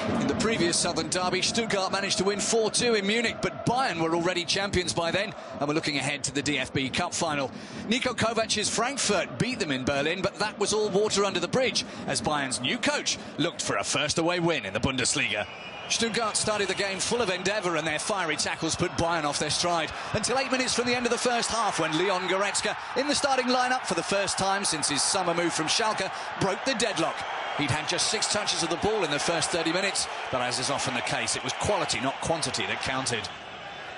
In the previous Southern derby, Stuttgart managed to win 4-2 in Munich, but Bayern were already champions by then, and were looking ahead to the DFB Cup final. Niko Kovac's Frankfurt beat them in Berlin, but that was all water under the bridge, as Bayern's new coach looked for a first away win in the Bundesliga. Stuttgart started the game full of endeavour, and their fiery tackles put Bayern off their stride, until 8 minutes from the end of the first half, when Leon Goretzka, in the starting lineup for the first time since his summer move from Schalke, broke the deadlock. He'd had just 6 touches of the ball in the first 30 minutes, but as is often the case, it was quality, not quantity, that counted.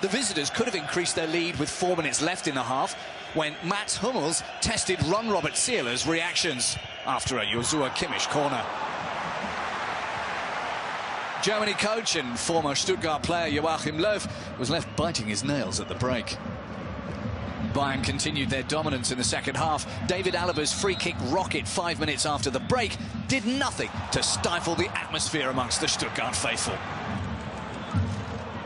The visitors could have increased their lead with 4 minutes left in the half, when Mats Hummels tested Ron Robert Seeler's reactions after a Joshua Kimmich corner. Germany coach and former Stuttgart player Joachim Löw was left biting his nails at the break. Bayern continued their dominance in the second half. David Alaba's free-kick rocket 5 minutes after the break did nothing to stifle the atmosphere amongst the Stuttgart faithful.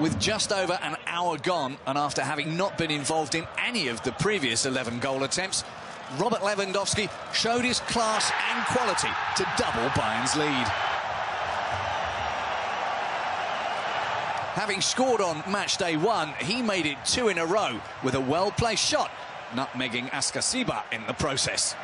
With just over an hour gone, and after having not been involved in any of the previous 11 goal attempts, Robert Lewandowski showed his class and quality to double Bayern's lead. Having scored on match day 1, he made it 2 in a row with a well-placed shot, nutmegging Askasiba in the process.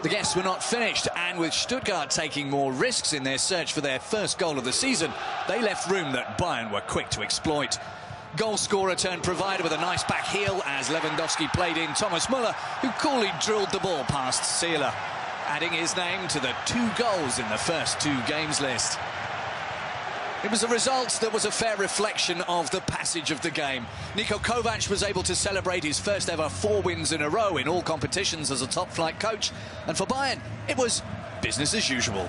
The guests were not finished, and with Stuttgart taking more risks in their search for their first goal of the season, they left room that Bayern were quick to exploit. Goal scorer turned provider with a nice back heel as Lewandowski played in Thomas Müller, who coolly drilled the ball past Seeler, adding his name to the 2 goals in the first 2 games list. It was a result that was a fair reflection of the passage of the game. Niko Kovac was able to celebrate his first ever 4 wins in a row in all competitions as a top-flight coach. And for Bayern, it was business as usual.